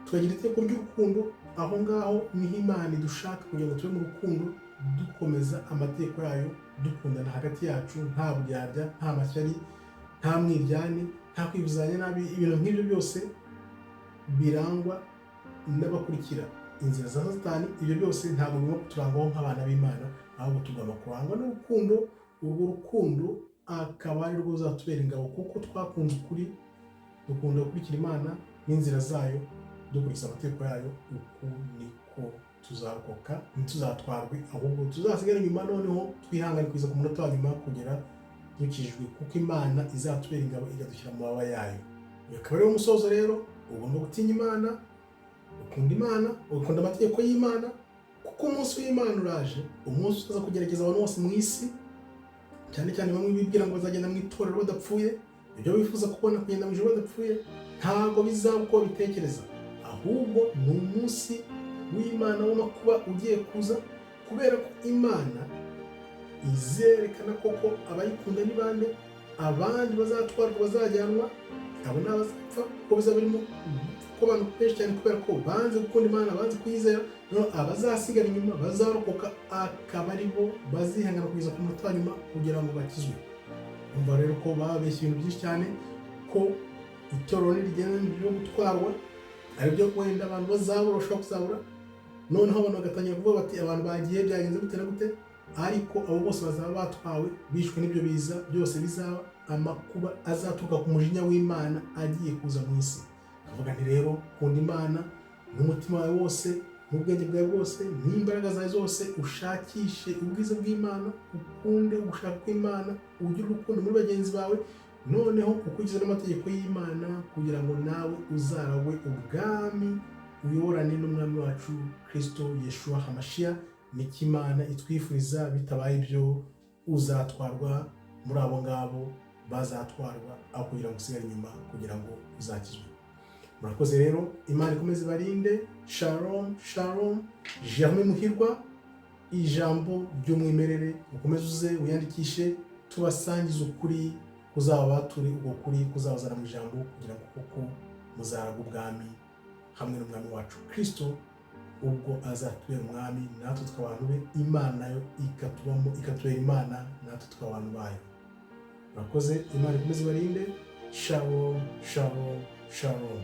tukagira itegeko ry'urukundo. Aho ngaho niho Imana idushaka, kugira ngo tube mu rukundo, dukomeza amategeko yayo, dukundana hagati yacu, nta buryarya, nta mashyari, nta mwiryane, nta kwibuzanya nabi. Ibintu nk'ibyo byose birangwa n'abakurikira inzira za Satani. Ibyo byose ntabwo bigomba kuturangwaho nk'abana b'Imana, ahubwo tugomba kurangwa n'urukundo. Urwo rukundo akaba ari rwo ruzatubera ingabo, kuko twakunze ukuri, dukunda gukurikira Imana n'inzira zayo, dukurikiza amategeko yayo. Uku niko tuzarokoka, ntituzatwarwe, ahubwo tuzasigara inyuma, noneho twihangane kugeza ku munota wa nyuma kugera dukijijwe, kuko Imana izatubera ingabo, ikadushyira mu mababa yayo. Akaba ariwo musozo rero. Ugomba gutinya Imana, ukunda Imana, ugakunda amategeko y'Imana, kuko umunsi w'Imana uraje, umunsi uzaza kugerageza abantu bose mu isi, cyane cyane bamwe bibwira ngo bazagenda mu itorero badapfuye, ibyo bifuza kubona kugenda mu ijuru badapfuye. ntabwo bizaba uko bitekereza, ahubwo ni umunsi w'Imana w'amakuba ugiye kuza, kubera ko Imana izerekana koko abayikunda ni bande, abandi bazatwarwa bazajyanwa, abo ni abazapfa kuko bizaba birimo ko abantu benshi cyane kubera ko banze gukunda Imana, banze kuyizera. Abazasigara inyuma bazarokoka, akaba ari bo bazihangana kugeza ku munota wa nyuma kugira ngo bakizwe. Umva rero ko babeshya ibintu byinshi cyane, ko itorero nirigenda ryo gutwarwa ari byo wenda abantu bazabura, bashobora kuzabura, noneho abantu bagatangira kuvuga bati abantu bagiye byagenze gute na gute, ariko abo bose bazaba batwawe bishwe n'ibyo biza byose bizaba, amakuba azaturuka ku mujinya w'Imana agiye kuza mu isi. Avuga nti rero kunda Imana n'umutima wawe wose, n'ubwenge bwawe bwose, n'imbaraga zawe zose, ushakishe ubwiza bw'Imana, ukunde ugushaka kw'Imana, ugire urukundo muri bagenzi bawe, noneho ukurikize n'amategeko y'Imana kugira ngo nawe uzaragwe ubwami, uyoborane n'umwami wacu Kristo Yeshua Hamashiya. Niko Imana itwifuriza, bitabaye ibyo uzatwarwa muri abo ngabo bazatwarwa, aho kugira ngo usigare inyuma kugira ngo uzakizwe. Murakoze rero, Imana ikomeze ibarinde. Shalom shalom. Germain Muhirwa, ijambo ry'umwimerere. Ukomeze uze wiyandikishe, tubasangize ukuri kuzaba turi, uko kuri kuzabazana mu ijambo, kugira ngo koko muzaraga ubwami hamwe n'umwami wacu Kristo, ubwo azatubera umwami natwe tukaba abantu be, Imana yo ikatubamo, ikatubera Imana natwe tukaba abantu bayo. Murakoze, Imana ikomeze ibarinde. Shalom shalom shalom.